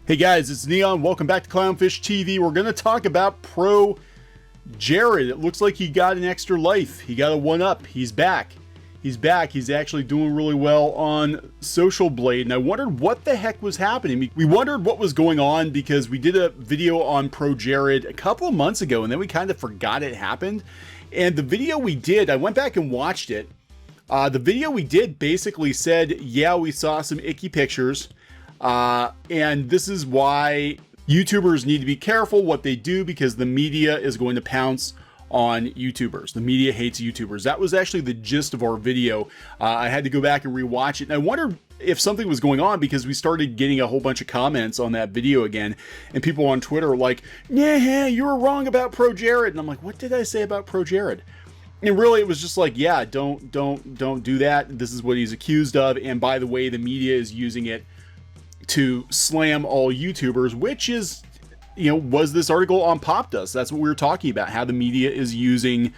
Hey guys, it's Neon. Welcome back to Clownfish TV. We're going to talk about ProJared. It looks like he got an extra life. He got a one-up. He's back. He's back. He's actually doing really well on Social Blade. And I wondered what the heck was happening. We wondered what was going on because we did a video on ProJared a couple of months ago and then we kind of forgot it happened. And the video we did, I went back and watched it. The video we did basically said, yeah, we saw some icky pictures. And this is why YouTubers need to be careful what they do because the media is going to pounce on YouTubers. The media hates YouTubers. That was actually the gist of our video. I had to go back and rewatch it. And I wondered if something was going on because we started getting a whole bunch of comments on that video again. And people on Twitter were like, yeah, you were wrong about ProJared. And I'm like, what did I say about ProJared? And really, it was just like, yeah, don't do that. This is what he's accused of. And by the way, the media is using it to slam all YouTubers, which is, you know, was this article on Popdust. That's what we were talking about, how the media is using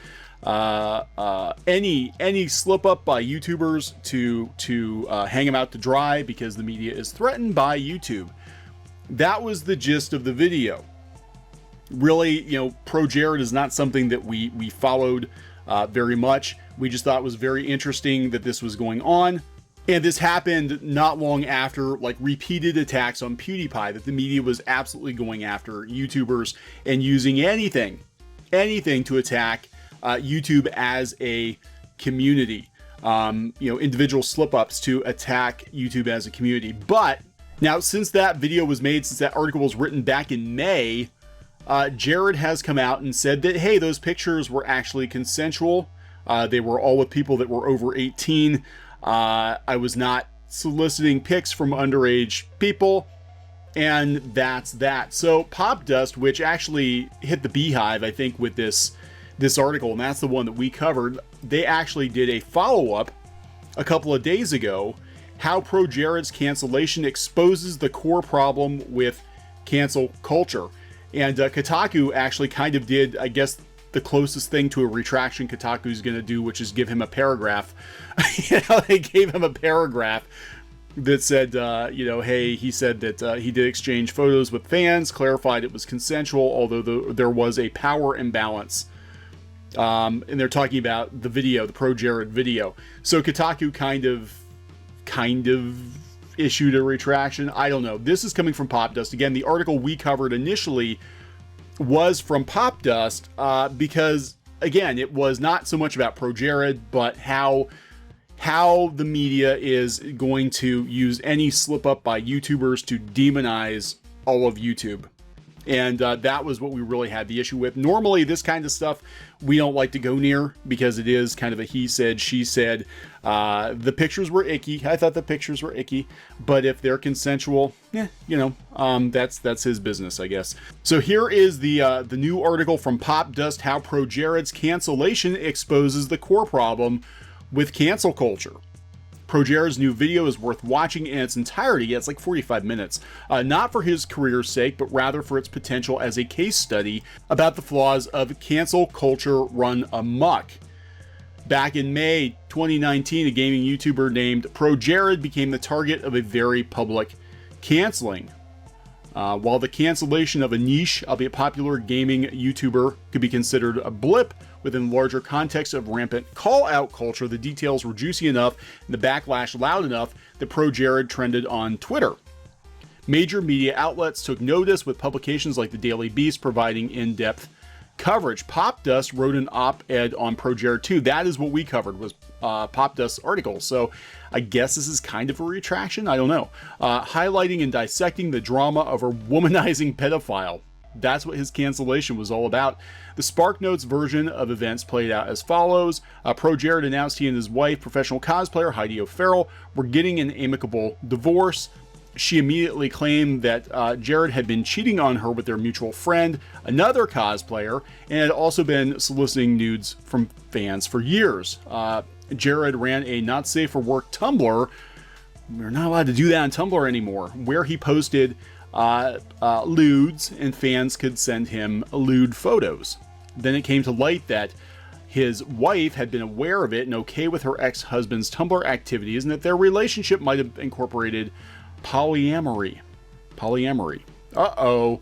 any slip up by YouTubers to hang them out to dry because the media is threatened by YouTube. That was the gist of the video. Really, you know, ProJared is not something that we followed very much. We just thought it was very interesting that this was going on. And this happened not long after like repeated attacks on PewDiePie, that the media was absolutely going after YouTubers and using anything to attack YouTube as a community. You know, individual slip-ups to attack YouTube as a community. But now, since that video was made, since that article was written back in May, Jared has come out and said that, hey, those pictures were actually consensual. They were all with people that were over 18. I was not soliciting pics from underage people, and that's that. So Popdust, which actually hit the beehive, I think, with this article, and that's the one that we covered, they actually did a follow-up a couple of days ago, how ProJared's cancellation exposes the core problem with cancel culture. And Kotaku actually kind of did, I guess, the closest thing to a retraction Kotaku's going to do, which is give him a paragraph. You know, they gave him a paragraph that said, you know, hey, he said that he did exchange photos with fans, clarified it was consensual, although there was a power imbalance. And they're talking about the video, the ProJared video. So Kotaku kind of issued a retraction. I don't know. This is coming from Popdust. Again, the article we covered initially was from Popdust because, again, it was not so much about ProJared, but how the media is going to use any slip up by YouTubers to demonize all of YouTube. And that was what we really had the issue with. Normally, this kind of stuff we don't like to go near because it is kind of a he said, she said. The pictures were icky. I thought the pictures were icky, but if they're consensual, yeah, you know, that's his business, I guess. So here is the new article from Popdust, how ProJared's cancellation exposes the core problem with cancel culture. ProJared's new video is worth watching in its entirety. It's like 45 minutes. Not for his career's sake, but rather for its potential as a case study about the flaws of cancel culture run amok. Back in May 2019, a gaming YouTuber named ProJared became the target of a very public canceling. While the cancellation of a niche, albeit popular gaming YouTuber, could be considered a blip within the larger context of rampant call-out culture, the details were juicy enough and the backlash loud enough that ProJared trended on Twitter. Major media outlets took notice, with publications like the Daily Beast providing in-depth coverage. Popdust wrote an op-ed on ProJared too. That is what we covered, was Popdust's article. So I guess this is kind of a retraction. I don't know. Highlighting and dissecting the drama of a womanizing pedophile. That's what his cancellation was all about. The SparkNotes version of events played out as follows. ProJared announced he and his wife, professional cosplayer Heidi O'Farrell, were getting an amicable divorce. She immediately claimed that Jared had been cheating on her with their mutual friend, another cosplayer, and had also been soliciting nudes from fans for years. Jared ran a not safe for work Tumblr. We're not allowed to do that on Tumblr anymore, where he posted lewds and fans could send him lewd photos. Then it came to light that his wife had been aware of it and okay with her ex-husband's Tumblr activities, and that their relationship might have incorporated polyamory. Polyamory. Uh-oh.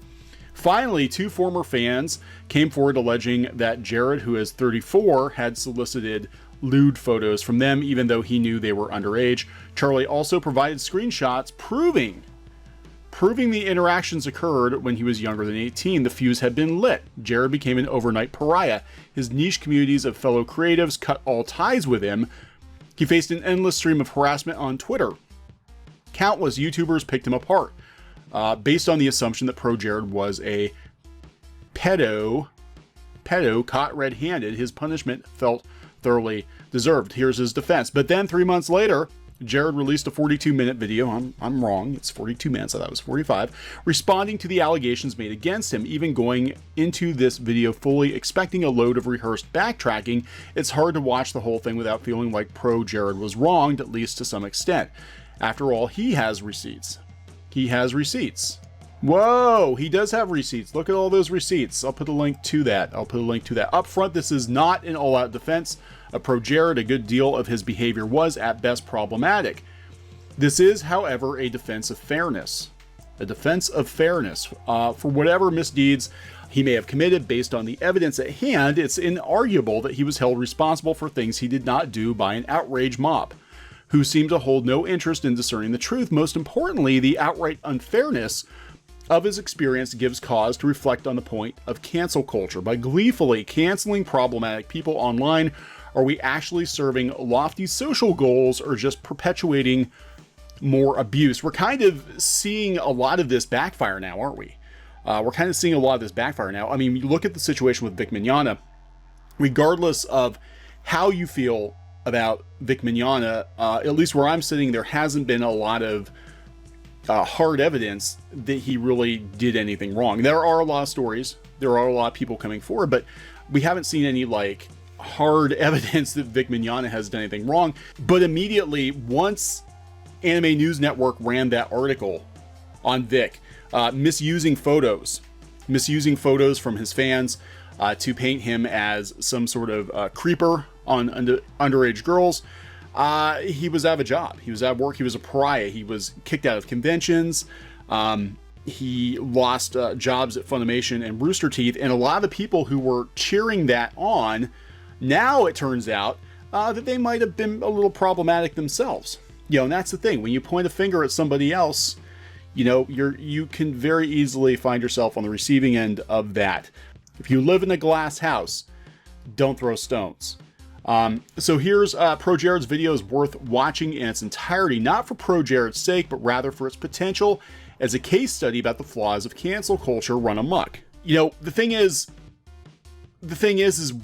Finally, 2 former fans came forward alleging that Jared, who is 34, had solicited lewd photos from them, even though he knew they were underage. Charlie also provided screenshots proving the interactions occurred when he was younger than 18. The fuse had been lit. Jared became an overnight pariah. His niche communities of fellow creatives cut all ties with him. He faced an endless stream of harassment on Twitter. Countless YouTubers picked him apart, based on the assumption that ProJared was a pedo caught red-handed. His punishment felt thoroughly deserved. Here's his defense. But then 3 months later, Jared released a 42-minute video. I'm wrong. It's 42 minutes. I thought it was 45. Responding to the allegations made against him, even going into this video fully expecting a load of rehearsed backtracking. It's hard to watch the whole thing without feeling like ProJared was wronged, at least to some extent. After all, he has receipts. He has receipts. Whoa, he does have receipts. Look at all those receipts. I'll put a link to that. Up front, this is not an all-out defense of ProJared. A good deal of his behavior was, at best, problematic. This is, however, a defense of fairness. A defense of fairness. For whatever misdeeds he may have committed based on the evidence at hand, it's inarguable that he was held responsible for things he did not do by an outrage mob, who seemed to hold no interest in discerning the truth. Most importantly, the outright unfairness of his experience gives cause to reflect on the point of cancel culture. By gleefully canceling problematic people online, are we actually serving lofty social goals or just perpetuating more abuse? We're kind of seeing a lot of this backfire now, aren't we? We're kind of seeing a lot of this backfire now. I mean, you look at the situation with Vic Mignogna, regardless of how you feel about Vic Mignogna, at least where I'm sitting, there hasn't been a lot of hard evidence that he really did anything wrong. There are a lot of stories, there are a lot of people coming forward, but we haven't seen any like hard evidence that Vic Mignogna has done anything wrong. But immediately, once Anime News Network ran that article on Vic, misusing photos from his fans to paint him as some sort of creeper on underage girls, he was out of a job. He was out of work. He was a pariah. He was kicked out of conventions. He lost jobs at Funimation and Rooster Teeth. And a lot of the people who were cheering that on, now it turns out that they might have been a little problematic themselves. You know, and that's the thing. When you point a finger at somebody else, you know, you can very easily find yourself on the receiving end of that. If you live in a glass house, don't throw stones. So here's ProJared's video is worth watching in its entirety, not for ProJared's sake, but rather for its potential as a case study about the flaws of cancel culture run amok. You know, the thing is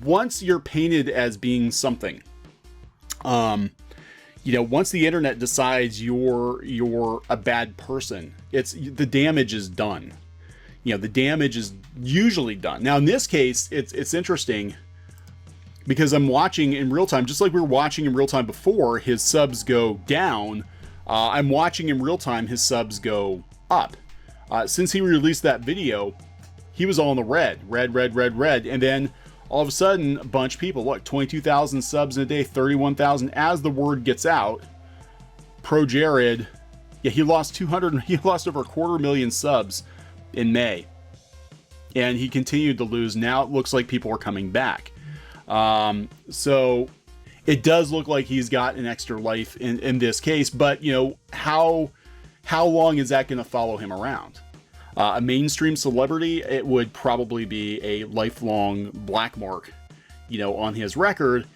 once you're painted as being something, you know, once the internet decides you're a bad person, the damage is done. You know, the damage is usually done. Now, in this case, it's interesting because I'm watching in real time, just like we were watching in real time before, his subs go down. I'm watching in real time his subs go up. Since he released that video, he was all in the red. And then all of a sudden, a bunch of people, look, 22,000 subs in a day, 31,000. As the word gets out, ProJared, yeah, he lost over 250,000 subs in May. And he continued to lose. Now it looks like people are coming back. So it does look like he's got an extra life in this case, but you know, how long is that going to follow him around? A mainstream celebrity, it would probably be a lifelong black mark, you know, on his record,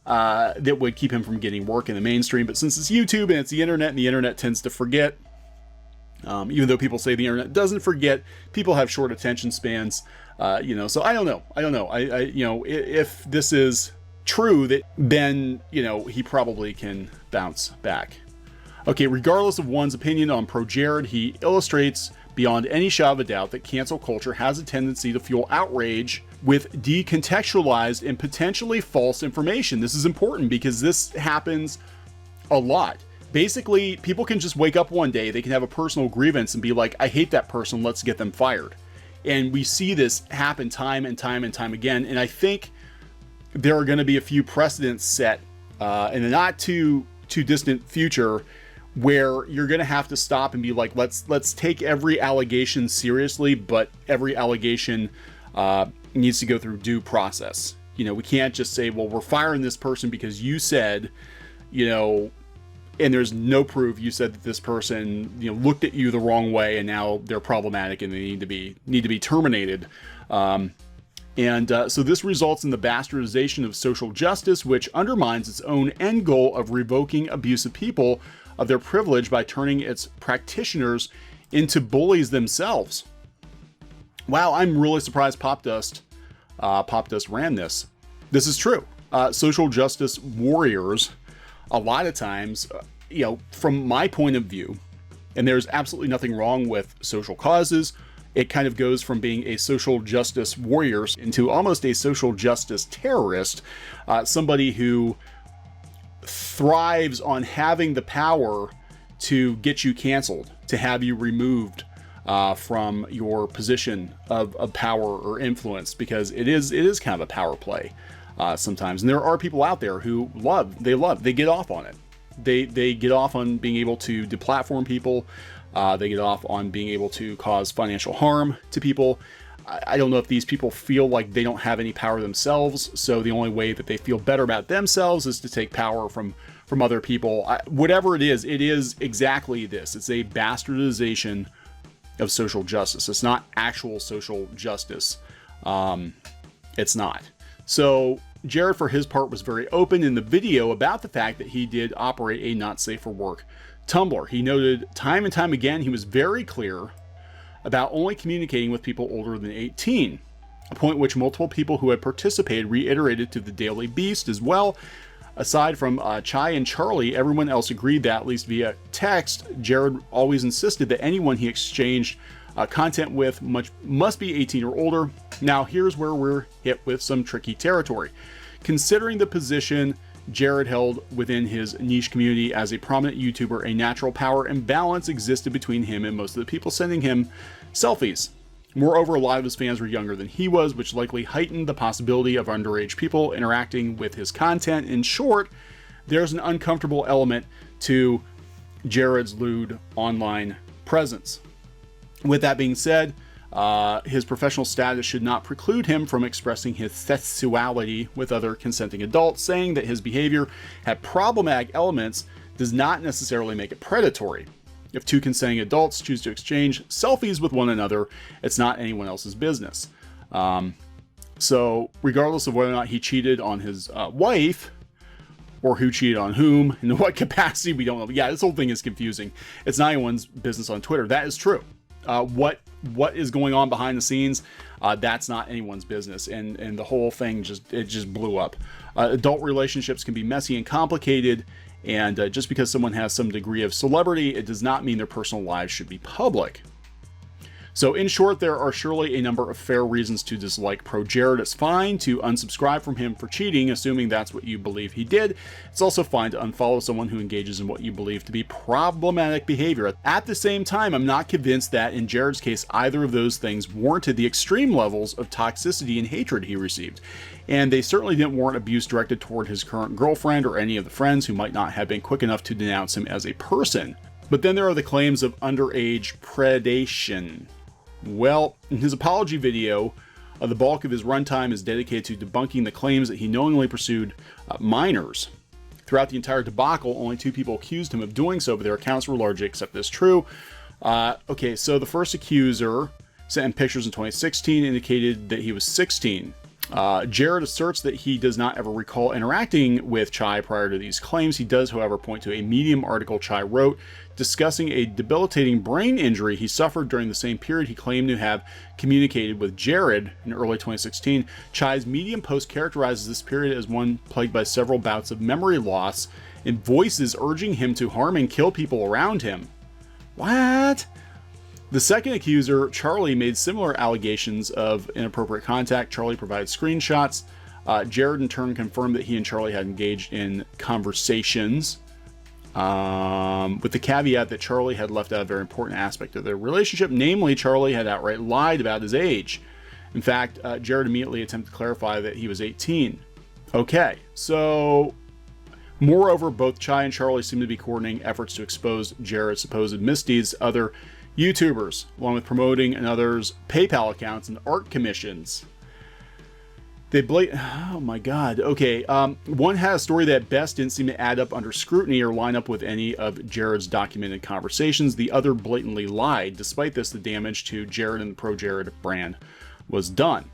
that would keep him from getting work in the mainstream. But since it's YouTube and it's the internet, and the internet tends to forget, even though people say the internet doesn't forget, people have short attention spans. You know, so I don't know. You know, if this is true, then, you know, he probably can bounce back. Okay, regardless of one's opinion on ProJared, he illustrates beyond any shadow of a doubt that cancel culture has a tendency to fuel outrage with decontextualized and potentially false information. This is important because this happens a lot. Basically, people can just wake up one day, they can have a personal grievance and be like, I hate that person, let's get them fired. And we see this happen time and time again. And I think there are going to be a few precedents set in the not too distant future where you're going to have to stop and be like, let's take every allegation seriously, but every allegation needs to go through due process. You know, we can't just say, well, we're firing this person because you said, you know, and there's no proof. You said that this person, you know, looked at you the wrong way, and now they're problematic and they need to be terminated. So this results in the bastardization of social justice, which undermines its own end goal of revoking abusive people of their privilege by turning its practitioners into bullies themselves. Wow, I'm really surprised Popdust ran this. This is true. Social justice warriors, a lot of times, you know, from my point of view, and there's absolutely nothing wrong with social causes, it kind of goes from being a social justice warrior into almost a social justice terrorist, somebody who thrives on having the power to get you canceled, to have you removed from your position of power or influence, because it is kind of a power play sometimes. And there are people out there who they get off on it. They get off on being able to deplatform people. They get off on being able to cause financial harm to people. I don't know if these people feel like they don't have any power themselves, so the only way that they feel better about themselves is to take power from other people. Whatever it is exactly this. It's a bastardization of social justice. It's not actual social justice. It's not. So Jared, for his part, was very open in the video about the fact that he did operate a not safe for work Tumblr. He noted time and time again he was very clear about only communicating with people older than 18, a point which multiple people who had participated reiterated to the Daily Beast as well. Aside from Chai and Charlie, everyone else agreed that, at least via text, Jared always insisted that anyone he exchanged content with must be 18 or older. Now, here's where we're hit with some tricky territory. Considering the position Jared held within his niche community as a prominent YouTuber, a natural power imbalance existed between him and most of the people sending him selfies. Moreover, a lot of his fans were younger than he was, which likely heightened the possibility of underage people interacting with his content. In short, there's an uncomfortable element to Jared's lewd online presence. With that being said, his professional status should not preclude him from expressing his sexuality with other consenting adults. Saying that his behavior had problematic elements does not necessarily make it predatory. If two consenting adults choose to exchange selfies with one another, it's not anyone else's business. So regardless of whether or not he cheated on his wife, or who cheated on whom, in what capacity, we don't know. Yeah, this whole thing is confusing. It's not anyone's business on Twitter. That is true. What is going on behind the scenes, that's not anyone's business, and the whole thing just blew up. Adult relationships can be messy and complicated, and just because someone has some degree of celebrity, it does not mean their personal lives should be public. So in short, there are surely a number of fair reasons to dislike ProJared. It's fine to unsubscribe from him for cheating, assuming that's what you believe he did. It's also fine to unfollow someone who engages in what you believe to be problematic behavior. At the same time, I'm not convinced that in Jared's case, either of those things warranted the extreme levels of toxicity and hatred he received. And they certainly didn't warrant abuse directed toward his current girlfriend or any of the friends who might not have been quick enough to denounce him as a person. But then there are the claims of underage predation. Well, in his apology video, the bulk of his runtime is dedicated to debunking the claims that he knowingly pursued minors. Throughout the entire debacle, only 2 people accused him of doing so, but their accounts were largely accepted as true. Okay, so the first accuser sent him pictures in 2016, indicated that he was 16. Jared asserts that he does not ever recall interacting with Chai prior to these claims. He does, however, point to a Medium article Chai wrote discussing a debilitating brain injury he suffered during the same period he claimed to have communicated with Jared in early 2016. Chai's Medium post characterizes this period as one plagued by several bouts of memory loss and voices urging him to harm and kill people around him. What? The second accuser, Charlie, made similar allegations of inappropriate contact. Charlie provided screenshots. Jared, in turn, confirmed that he and Charlie had engaged in conversations, with the caveat that Charlie had left out a very important aspect of their relationship. Namely, Charlie had outright lied about his age. In fact, Jared immediately attempted to clarify that he was 18. Okay, so Moreover, both Chai and Charlie seem to be coordinating efforts to expose Jared's supposed misdeeds to other YouTubers, along with promoting another's PayPal accounts and art commissions. Oh my god. Okay, one had a story that at best didn't seem to add up under scrutiny or line up with any of Jared's documented conversations. The other blatantly lied. Despite this, the damage to Jared and the ProJared brand was done.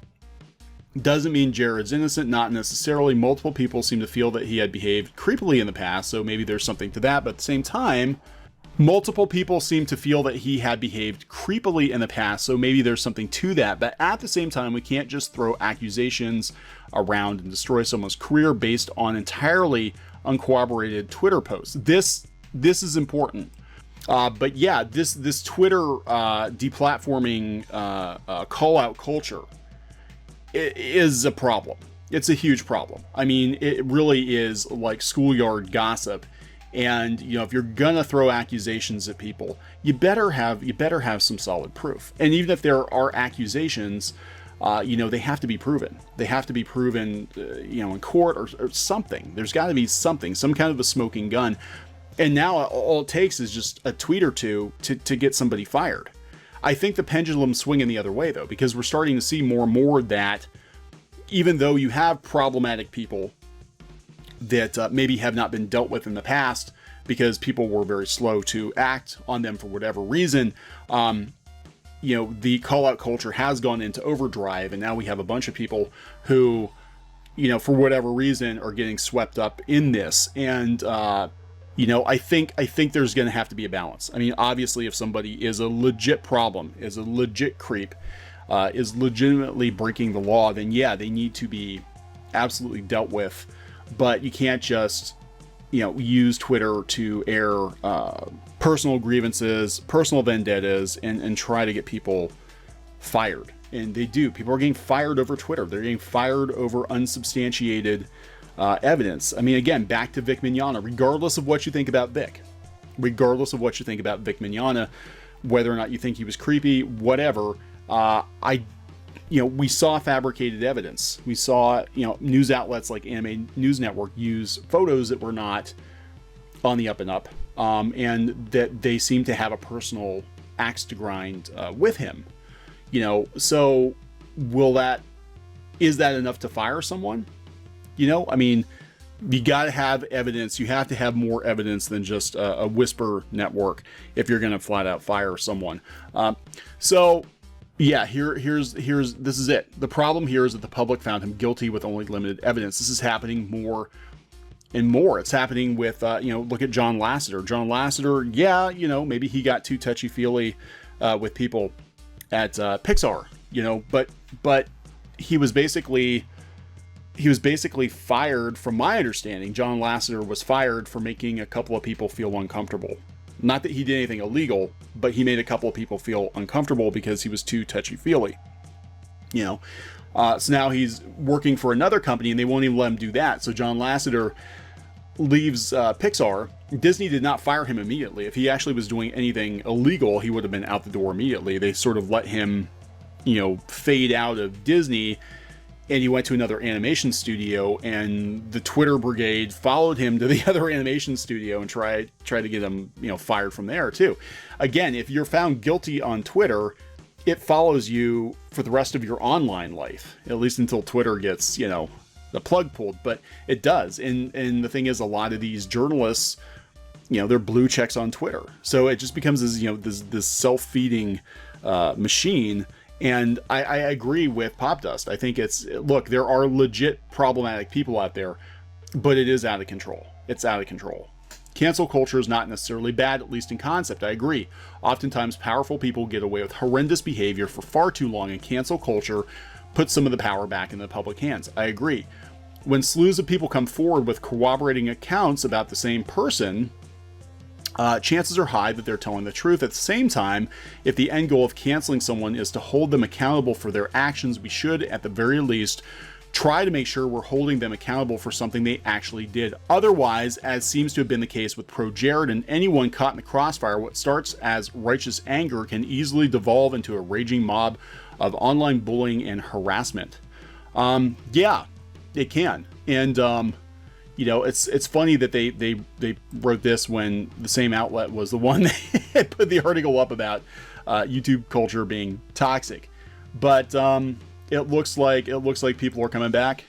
Doesn't mean Jared's innocent, not necessarily. Multiple people seem to feel that he had behaved creepily in the past, so maybe there's something to that, but at the same time, multiple people seem to feel that he had behaved creepily in the past, so maybe there's something to that. But at the same time, we can't just throw accusations around and destroy someone's career based on entirely uncorroborated Twitter posts. This is important. But yeah, this Twitter deplatforming call-out culture is a problem. It's a huge problem. I mean, it really is like schoolyard gossip. And, you know, if you're gonna throw accusations at people, you better have some solid proof. And even if there are accusations, you know, they have to be proven. They have to be proven, you know, in court or something. There's got to be something, some kind of a smoking gun. And now all it takes is just a tweet or two to get somebody fired. I think the pendulum's swinging the other way, though, because we're starting to see more and more that even though you have problematic people that maybe have not been dealt with in the past because people were very slow to act on them for whatever reason, you know, the call-out culture has gone into overdrive, and now we have a bunch of people who, you know, for whatever reason are getting swept up in this. And you know, I think there's going to have to be a balance. I mean, obviously, if somebody is a legit problem, is a legit creep, is legitimately breaking the law, then yeah, they need to be absolutely dealt with. But you can't just, you know, use Twitter to air personal grievances, personal vendettas, and try to get people fired. And they do. People are getting fired over Twitter. They're getting fired over unsubstantiated evidence. I mean, again, back to Vic Mignogna. Regardless of what you think about Vic, Mignogna, whether or not you think he was creepy, whatever, you know, we saw fabricated evidence. We saw, you know, news outlets like Anime News Network use photos that were not on the up and up, and that they seem to have a personal axe to grind with him. You know, so is that enough to fire someone? You know, I mean, you got to have evidence. You have to have more evidence than just a whisper network if you're going to flat out fire someone. So yeah, this is it. The problem here is that the public found him guilty with only limited evidence. This is happening more and more. It's happening with, you know, look at John Lasseter. John Lasseter, yeah, you know, maybe he got too touchy-feely with people at Pixar, you know, but he was basically fired, from my understanding. John Lasseter was fired for making a couple of people feel uncomfortable. Not that he did anything illegal, but he made a couple of people feel uncomfortable because he was too touchy-feely. You know, so now he's working for another company and they won't even let him do that. So John Lasseter leaves Pixar. Disney did not fire him immediately. If he actually was doing anything illegal, he would have been out the door immediately. They sort of let him, you know, fade out of Disney, and he went to another animation studio, and the Twitter brigade followed him to the other animation studio and tried to get him, you know, fired from there too. Again, if you're found guilty on Twitter, it follows you for the rest of your online life, at least until Twitter gets, you know, the plug pulled. But it does. And the thing is, a lot of these journalists, you know, they're blue checks on Twitter. So it just becomes this, you know, this self-feeding machine. And I agree with Popdust. I think look, there are legit problematic people out there, but it is out of control. It's out of control. Cancel culture is not necessarily bad, at least in concept. I agree. Oftentimes, powerful people get away with horrendous behavior for far too long, and cancel culture puts some of the power back in the public hands. I agree. When slews of people come forward with corroborating accounts about the same person, chances are high that they're telling the truth. At the same time, if the end goal of canceling someone is to hold them accountable for their actions, we should, at the very least, try to make sure we're holding them accountable for something they actually did. Otherwise, as seems to have been the case with ProJared and anyone caught in the crossfire, what starts as righteous anger can easily devolve into a raging mob of online bullying and harassment. Yeah, it can. And, you know, it's funny that they wrote this when the same outlet was the one that put the article up about YouTube culture being toxic. But it looks like people are coming back.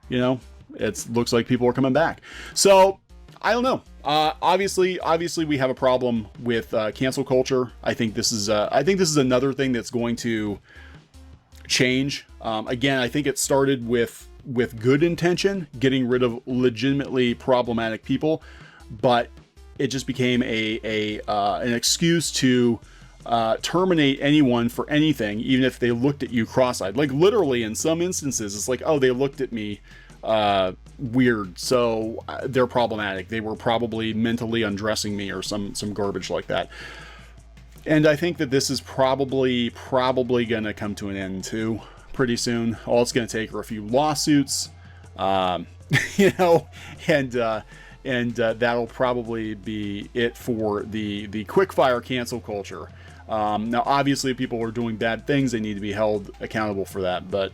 You know, it looks like people are coming back. So I don't know. Obviously we have a problem with cancel culture. I think this is another thing that's going to change. Again, I think it started with good intention, getting rid of legitimately problematic people, but it just became an excuse to terminate anyone for anything, even if they looked at you cross-eyed. Like literally in some instances, it's like, oh, they looked at me weird, so they're problematic. They were probably mentally undressing me or some garbage like that. And I think that this is probably going to come to an end too pretty soon. All it's going to take are a few lawsuits, you know, and that'll probably be it for the quickfire cancel culture. Now, obviously, if people are doing bad things, they need to be held accountable for that, but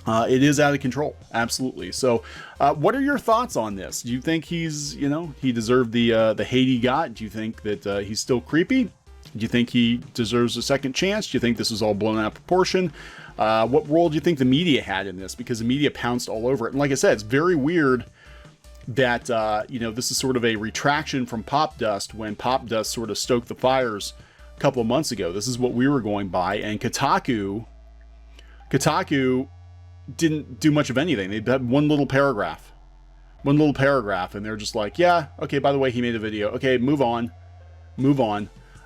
it is out of control. Absolutely. So what are your thoughts on this? Do you think he's, you know, he deserved the hate he got? Do you think that he's still creepy? Do you think he deserves a second chance? Do you think this is all blown out of proportion? What role do you think the media had in this? Because the media pounced all over it. And like I said, it's very weird that, you know, this is sort of a retraction from Popdust when Popdust sort of stoked the fires a couple of months ago. This is what we were going by. And Kotaku didn't do much of anything. They had one little paragraph, and they're just like, yeah, okay, by the way, he made a video. Okay, move on.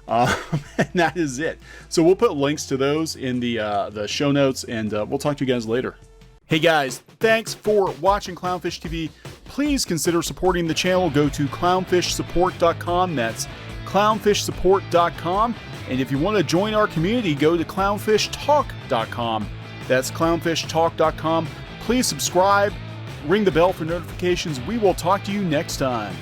And that is it. So we'll put links to those in the show notes, and we'll talk to you guys later. Hey guys, thanks for watching Clownfish TV. Please consider supporting the channel. Go to clownfishsupport.com. That's clownfishsupport.com. And if you want to join our community, go to clownfishtalk.com. That's clownfishtalk.com. Please subscribe, ring the bell for notifications. We will talk to you next time.